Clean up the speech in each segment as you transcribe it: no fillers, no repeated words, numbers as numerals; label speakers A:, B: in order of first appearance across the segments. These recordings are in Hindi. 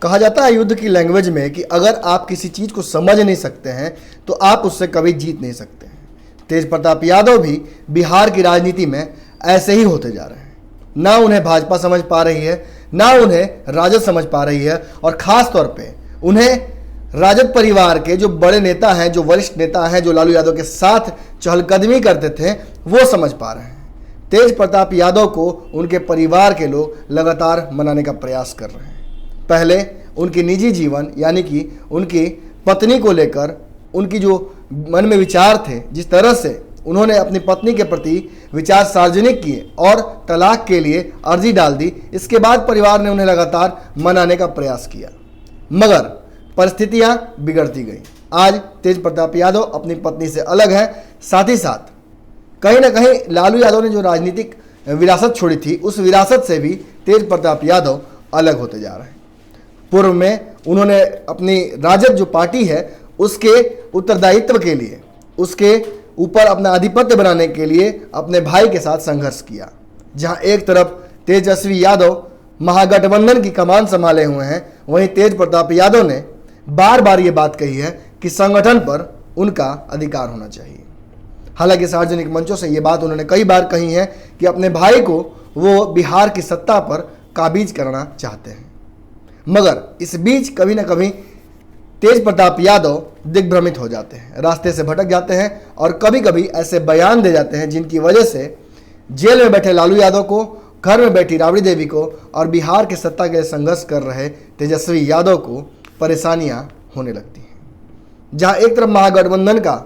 A: कहा जाता है युद्ध की लैंग्वेज में कि अगर आप किसी चीज़ को समझ नहीं सकते हैं तो आप उससे कभी जीत नहीं सकते हैं। तेज प्रताप यादव भी बिहार की राजनीति में ऐसे ही होते जा रहे हैं। ना उन्हें भाजपा समझ पा रही है, ना उन्हें राजद समझ पा रही है, और ख़ास तौर पे उन्हें राजद परिवार के जो बड़े नेता हैं, जो वरिष्ठ नेता हैं, जो लालू यादव के साथ चहलकदमी करते थे, वो समझ पा रहे हैं। तेज प्रताप यादव को उनके परिवार के लोग लगातार मनाने का प्रयास कर रहे हैं। पहले उनके निजी जीवन यानी कि उनकी पत्नी को लेकर उनकी जो मन में विचार थे, जिस तरह से उन्होंने अपनी पत्नी के प्रति विचार सार्वजनिक किए और तलाक के लिए अर्जी डाल दी, इसके बाद परिवार ने उन्हें लगातार मनाने का प्रयास किया, मगर परिस्थितियां बिगड़ती गई। आज तेज प्रताप यादव अपनी पत्नी से अलग हैं। साथ ही साथ कहीं ना कहीं लालू यादव ने जो राजनीतिक विरासत छोड़ी थी, उस विरासत से भी तेज प्रताप यादव अलग होते जा रहे हैं। पूर्व में उन्होंने अपनी राजद जो पार्टी है उसके उत्तरदायित्व के लिए, उसके ऊपर अपना आधिपत्य बनाने के लिए अपने भाई के साथ संघर्ष किया। जहां एक तरफ तेजस्वी यादव महागठबंधन की कमान संभाले हुए हैं, वहीं तेज प्रताप यादव ने बार बार ये बात कही है कि संगठन पर उनका अधिकार होना चाहिए। हालांकि सार्वजनिक मंचों से ये बात उन्होंने कई बार कही है कि अपने भाई को वो बिहार की सत्ता पर काबिज करना चाहते हैं, मगर इस बीच कभी ना कभी तेज प्रताप यादव दिग्भ्रमित हो जाते हैं, रास्ते से भटक जाते हैं और कभी कभी ऐसे बयान दे जाते हैं जिनकी वजह से जेल में बैठे लालू यादव को, घर में बैठी राबड़ी देवी को और बिहार की सत्ता के लिए संघर्ष कर रहे तेजस्वी यादव को परेशानियां होने लगती हैं। जहां एक तरफ महागठबंधन का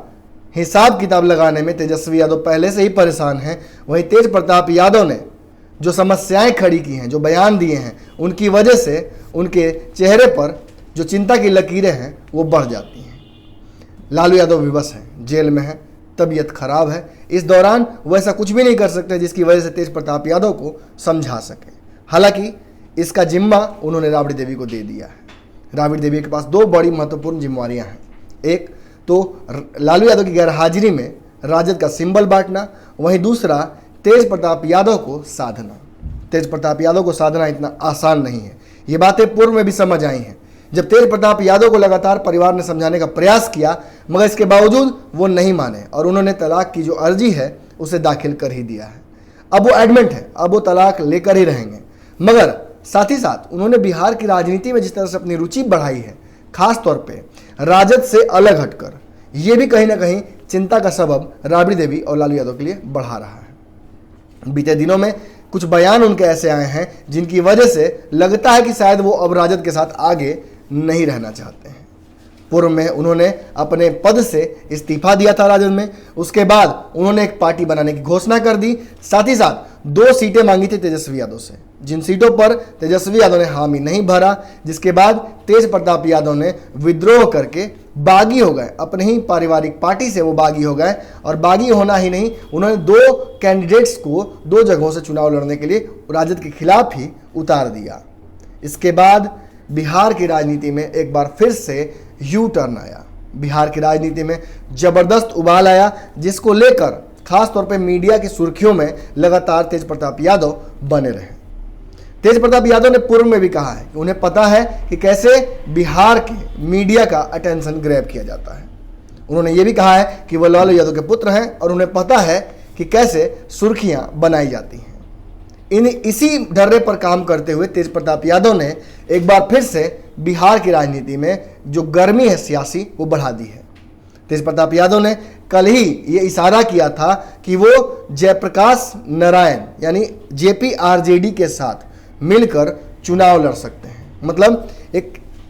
A: हिसाब किताब लगाने में तेजस्वी यादव पहले से ही परेशान हैं, वहीं तेज प्रताप यादव ने जो समस्याएं खड़ी की हैं, जो बयान दिए हैं, उनकी वजह से उनके चेहरे पर जो चिंता की लकीरें हैं वो बढ़ जाती हैं। लालू यादव विवश हैं, जेल में हैं, तबीयत खराब है। इस दौरान वो ऐसा कुछ भी नहीं कर सकते जिसकी वजह से तेज प्रताप यादव को समझा सके। हालांकि इसका जिम्मा उन्होंने राबड़ी देवी को दे दिया है। राबड़ी देवी के पास दो बड़ी महत्वपूर्ण जिम्मेवारियां हैं। एक तो लालू यादव की गैरहाजिरी में राजद का सिंबल बांटना, वहीं दूसरा तेज प्रताप यादव को साधना। तेज प्रताप यादव को साधना इतना आसान नहीं है। ये बातें पूर्व में भी समझ आई हैं, जब तेज प्रताप यादव को लगातार परिवार ने समझाने का प्रयास किया, मगर इसके बावजूद वो नहीं माने और उन्होंने तलाक की जो अर्जी है उसे दाखिल कर ही दिया है। अब वो एडमेंट है, अब वो तलाक लेकर ही रहेंगे। मगर साथ ही साथ उन्होंने बिहार की राजनीति में जिस तरह से अपनी रुचि बढ़ाई है, खास तौर पे राजद से अलग हटकर, ये भी कहीं ना कहीं चिंता का सबब राबड़ी देवी और लालू यादव के लिए बढ़ा रहा है। बीते दिनों में कुछ बयान उनके ऐसे आए हैं जिनकी वजह से लगता है कि शायद वो अब राजद के साथ आगे नहीं रहना चाहते हैं। पूर्व में उन्होंने अपने पद से इस्तीफा दिया था राजद में, उसके बाद उन्होंने एक पार्टी बनाने की घोषणा कर दी। साथ ही साथ 2 सीटें मांगी थी तेजस्वी यादव से, जिन सीटों पर तेजस्वी यादव ने हामी नहीं भरा, जिसके बाद तेज प्रताप यादव ने विद्रोह करके बागी हो गए। अपने ही पारिवारिक पार्टी से वो बागी हो गए, और बागी होना ही नहीं, उन्होंने 2 कैंडिडेट्स को 2 जगहों से चुनाव लड़ने के लिए राजद के खिलाफ ही उतार दिया। इसके बाद बिहार की राजनीति में एक बार फिर से यू टर्न आया। बिहार की राजनीति में जबरदस्त उबाल आया, जिसको लेकर खास तौर पे मीडिया की सुर्खियों में लगातार तेज प्रताप यादव बने रहे। तेज प्रताप यादव ने पूर्व में भी कहा है कि उन्हें पता है कि कैसे बिहार के मीडिया का अटेंशन ग्रैब किया जाता है। उन्होंने ये भी कहा है कि वह लालू यादव के पुत्र हैं और उन्हें पता है कि कैसे सुर्खियां बनाई जाती हैं। इसी ढर्रे पर काम करते हुए तेज प्रताप यादव ने एक बार फिर से बिहार की राजनीति में जो गर्मी है सियासी, वो बढ़ा दी है। तेज प्रताप यादव ने कल ही ये इशारा किया था कि वो जयप्रकाश नारायण यानी जेपीआरजेडी के साथ मिलकर चुनाव लड़ सकते हैं। मतलब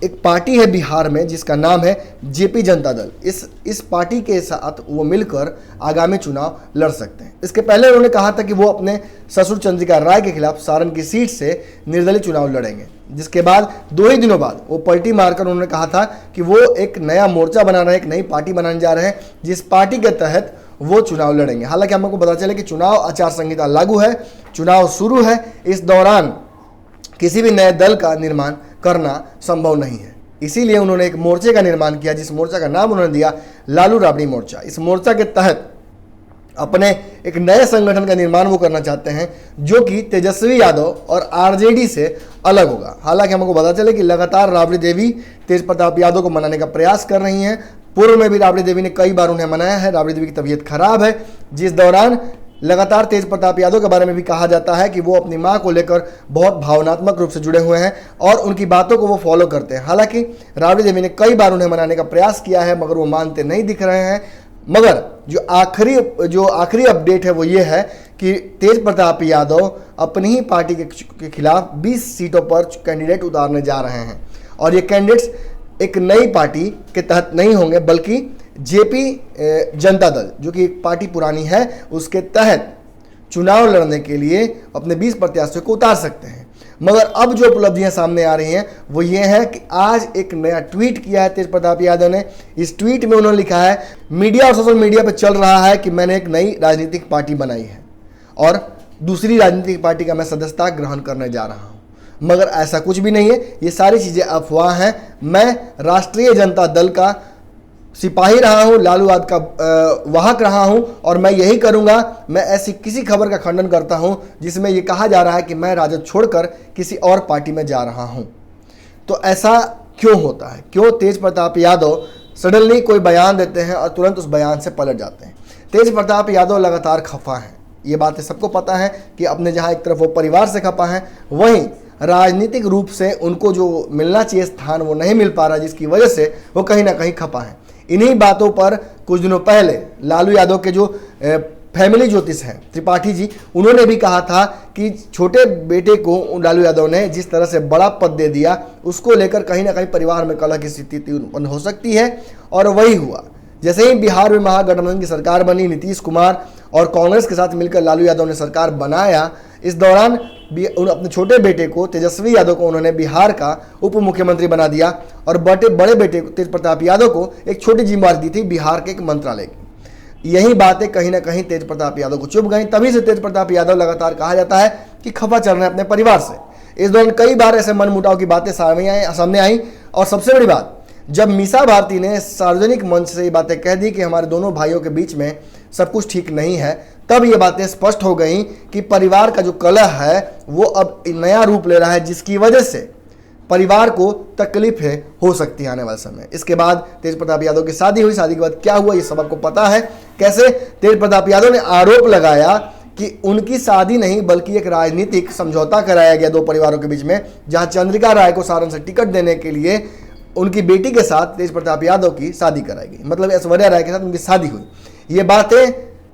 A: एक पार्टी है बिहार में जिसका नाम है जेपी जनता दल। इस पार्टी के साथ वो मिलकर आगामी चुनाव लड़ सकते हैं। इसके पहले उन्होंने कहा था कि वो अपने ससुर चंद्रिका राय के खिलाफ सारण की सीट से निर्दलीय चुनाव लड़ेंगे, जिसके बाद 2 ही दिनों बाद वो पलटी मारकर उन्होंने कहा था कि वो एक नया मोर्चा बना रहे हैं, एक नई पार्टी बनाने जा रहे हैं, जिस पार्टी के तहत वो चुनाव लड़ेंगे। हालांकि हमको पता चले कि चुनाव आचार संहिता लागू है, चुनाव शुरू है, इस दौरान किसी भी नए दल का निर्माण करना संभव नहीं है। इसीलिए उन्होंने एक मोर्चे का निर्माण किया, जिस मोर्चा का नाम उन्होंने दिया लालू राबड़ी मोर्चा। इस मोर्चा के तहत अपने एक नए संगठन का निर्माण वो करना चाहते हैं जो कि तेजस्वी यादव और आरजेडी से अलग होगा। हालांकि हमको पता चले कि लगातार राबड़ी देवी तेज प्रताप यादव को मनाने का प्रयास कर रही हैं। पूर्व में भी राबड़ी देवी ने कई बार उन्हें मनाया है। राबड़ी देवी की तबीयत खराब है, जिस दौरान लगातार तेज प्रताप यादव के बारे में भी कहा जाता है कि वो अपनी मां को लेकर बहुत भावनात्मक रूप से जुड़े हुए हैं और उनकी बातों को वो फॉलो करते हैं। हालांकि राबड़ी देवी ने कई बार उन्हें मनाने का प्रयास किया है, मगर वो मानते नहीं दिख रहे हैं। मगर जो आखिरी अपडेट है वो ये है कि तेज प्रताप यादव अपनी ही पार्टी के खिलाफ 20 सीटों पर कैंडिडेट उतारने जा रहे हैं और ये कैंडिडेट्स एक नई पार्टी के तहत नहीं होंगे, बल्कि जेपी जनता दल जो कि एक पार्टी पुरानी है उसके तहत चुनाव लड़ने के लिए अपने 20 प्रत्याशियों को उतार सकते हैं। मगर अब जो उपलब्धियां सामने आ रही हैं वो ये है कि आज एक नया ट्वीट किया है तेज प्रताप यादव ने। इस ट्वीट में उन्होंने लिखा है, मीडिया और सोशल मीडिया पर चल रहा है कि मैंने एक नई राजनीतिक पार्टी बनाई है और दूसरी राजनीतिक पार्टी का मैं सदस्यता ग्रहण करने जा रहा हूं। मगर ऐसा कुछ भी नहीं है, ये सारी चीज़ें अफवाह हैं। मैं राष्ट्रीय जनता दल का सिपाही रहा हूं, लालू यादव का वाहक रहा हूं और मैं यही करूंगा। मैं ऐसी किसी खबर का खंडन करता हूं जिसमें यह कहा जा रहा है कि मैं राजद छोड़कर किसी और पार्टी में जा रहा हूं। तो ऐसा क्यों होता है? क्यों तेज प्रताप यादव सडनली कोई बयान देते हैं और तुरंत उस बयान से पलट जाते हैं? तेज प्रताप यादव लगातार खफा हैं, ये बातें सबको पता है कि अपने जहां एक तरफ वो परिवार से खफा हैं, वहीं राजनीतिक रूप से उनको जो मिलना चाहिए स्थान वो नहीं मिल पा रहा, जिसकी वजह से वो कहीं ना कहीं खपा है। इन्हीं बातों पर कुछ दिनों पहले लालू यादव के जो फैमिली ज्योतिष हैं त्रिपाठी जी, उन्होंने भी कहा था कि छोटे बेटे को लालू यादव ने जिस तरह से बड़ा पद दे दिया उसको लेकर कहीं ना कहीं परिवार में कलह की स्थिति उत्पन्न हो सकती है। और वही हुआ। जैसे ही बिहार में महागठबंधन की सरकार बनी, नीतीश कुमार और कांग्रेस के साथ मिलकर लालू यादव ने सरकार बनाया, इस दौरान अपने छोटे बेटे को तेजस्वी यादव को उन्होंने बिहार का उप मुख्यमंत्री बना दिया और बड़े बेटे को तेज प्रताप यादव को एक छोटी जिम्मेदारी दी थी बिहार के एक मंत्रालय की। यही बातें कहीं ना कहीं तेज प्रताप यादव को चुभ गई। तभी से तेज प्रताप यादव लगातार कहा जाता है कि खफा चल रहे हैं अपने परिवार से। इस दौरान कई बार ऐसे मनमुटाव की बातें सामने आई और सबसे बड़ी बात, जब मीसा भारती ने सार्वजनिक मंच से ये बातें कह दी कि हमारे दोनों भाइयों के बीच में सब कुछ ठीक नहीं है, तब ये बातें स्पष्ट हो गई कि परिवार का जो कलह है वो अब नया रूप ले रहा है, जिसकी वजह से परिवार को तकलीफें हो सकती है आने वाले समय। इसके बाद तेज प्रताप यादव की शादी हुई। शादी के बाद क्या हुआ ये सब आपको पता है। कैसे तेज प्रताप यादव ने आरोप लगाया कि उनकी शादी नहीं बल्कि एक राजनीतिक समझौता कराया गया दो परिवारों के बीच में, जहां चंद्रिका राय को सारण से टिकट देने के लिए उनकी बेटी के साथ तेज प्रताप यादव की शादी कराई गई, मतलब ऐश्वर्या राय के साथ उनकी शादी हुई। ये बातें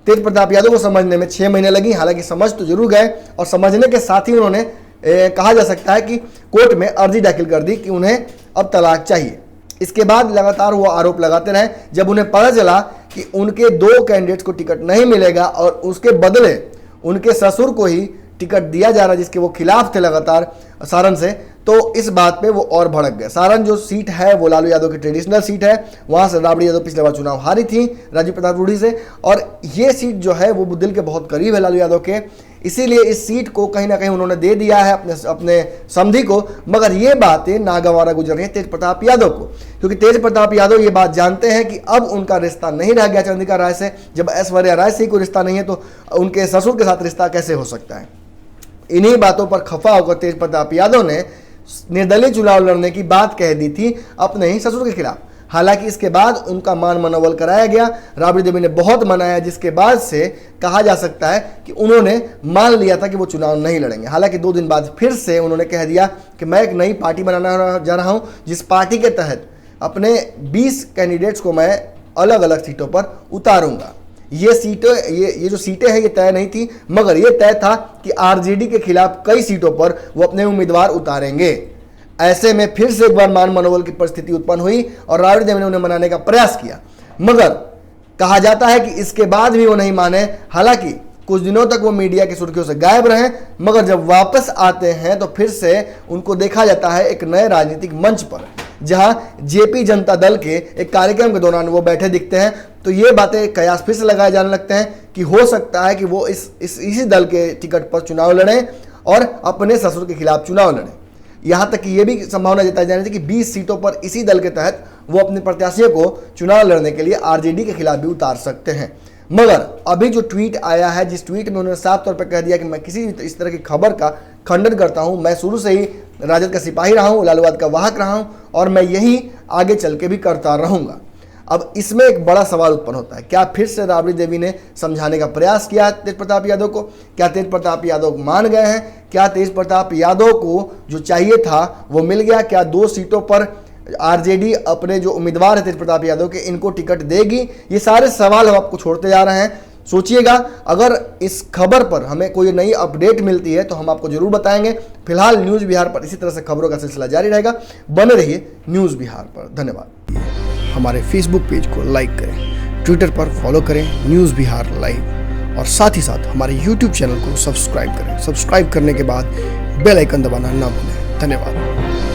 A: तेज प्रताप यादव को समझने में 6 महीने लगी। हालांकि समझ तो जरूर गए और समझने के साथ ही उन्होंने कहा जा सकता है कि कोर्ट में अर्जी दाखिल कर दी कि उन्हें अब तलाक चाहिए। इसके बाद लगातार वो आरोप लगाते रहे। जब उन्हें पता चला कि उनके 2 कैंडिडेट्स को टिकट नहीं मिलेगा और उसके बदले उनके ससुर को ही टिकट दिया जा रहा जिसके वो खिलाफ थे लगातार सारण से, तो इस बात पे वो और भड़क गए। सारण जो सीट है वो लालू यादव की ट्रेडिशनल सीट है, वहाँ से राबड़ी यादव पिछले बार चुनाव हारी थी राजीव प्रताप रूढ़ी से, और ये सीट जो है वो दिल के बहुत करीब है लालू यादव के, इसीलिए इस सीट को कहीं ना कहीं उन्होंने दे दिया है अपने समधी को। मगर ये बातें नागवारा गुजर रही है तेज प्रताप यादव को, क्योंकि तेज प्रताप यादव ये बात जानते हैं कि अब उनका रिश्ता नहीं रह गया चंद्रिका राय से। जब ऐश्वर्या राय से ही कोई रिश्ता नहीं है तो उनके ससुर के साथ रिश्ता कैसे हो सकता है। इन्हीं बातों पर खफा होकर तेज प्रताप यादव ने निर्दलीय चुनाव लड़ने की बात कह दी थी अपने ही ससुर के खिलाफ। हालांकि इसके बाद उनका मान मनोबल कराया गया, राबड़ी देवी ने बहुत मनाया, जिसके बाद से कहा जा सकता है कि उन्होंने मान लिया था कि वो चुनाव नहीं लड़ेंगे। हालांकि 2 दिन बाद फिर से उन्होंने कह दिया कि मैं एक नई पार्टी बनाना जा रहा हूं, जिस पार्टी के तहत अपने 20 कैंडिडेट्स को मैं अलग अलग सीटों पर उतारूंगा। ये जो सीटें हैं ये तय नहीं थी, मगर ये तय था कि आरजेडी के खिलाफ कई सीटों पर वो अपने उम्मीदवार उतारेंगे। ऐसे में फिर से एक बार मान मनोबल की परिस्थिति उत्पन्न हुई और राबड़ी देवी ने उन्हें मनाने का प्रयास किया, मगर कहा जाता है कि इसके बाद भी वो नहीं माने। हालांकि कुछ दिनों तक वो मीडिया की सुर्खियों से गायब रहे, मगर जब वापस आते हैं तो फिर से उनको देखा जाता है एक नए राजनीतिक मंच पर, जहां जेपी जनता दल के एक कार्यक्रम के दौरान वो बैठे दिखते हैं। तो ये बातें कयास फिर से लगाए जाने लगते हैं कि हो सकता है कि वो इसी दल के टिकट पर चुनाव लड़ें और अपने ससुर के खिलाफ चुनाव लड़ें। यहाँ तक कि ये भी संभावना जताई जा रही थी कि 20 सीटों पर इसी दल के तहत वो अपने प्रत्याशियों को चुनाव लड़ने के लिए आरजेडी के खिलाफ भी उतार सकते हैं। मगर अभी जो ट्वीट आया है, जिस ट्वीट में उन्होंने साफ तौर पर कह दिया कि मैं किसी इस तरह की खबर का खंडन करता हूं, मैं शुरू से ही राजद का सिपाही रहा हूं, लालूवाद का वाहक रहा हूं और मैं यही आगे चल के भी करता रहूंगा। अब इसमें एक बड़ा सवाल उत्पन्न होता है, क्या फिर से राबड़ी देवी ने समझाने का प्रयास किया तेज प्रताप यादव को? क्या तेज प्रताप यादव मान गए हैं? क्या तेज प्रताप यादव को जो चाहिए था वो मिल गया? क्या 2 सीटों पर आरजेडी अपने जो उम्मीदवार है तेज प्रताप यादव के, इनको टिकट देगी? ये सारे सवाल हम आपको छोड़ते जा रहे हैं, सोचिएगा। अगर इस खबर पर हमें कोई नई अपडेट मिलती है तो हम आपको जरूर बताएंगे। फिलहाल न्यूज़ बिहार पर इसी तरह से खबरों का सिलसिला जारी रहेगा। बने रहिए न्यूज़ बिहार पर। धन्यवाद। हमारे फेसबुक पेज को लाइक करें, ट्विटर पर फॉलो करें न्यूज़ बिहार लाइव, और साथ ही साथ हमारे यूट्यूब चैनल को सब्सक्राइब करें। सब्सक्राइब करने के बाद बेल आइकन दबाना ना भूलें। धन्यवाद।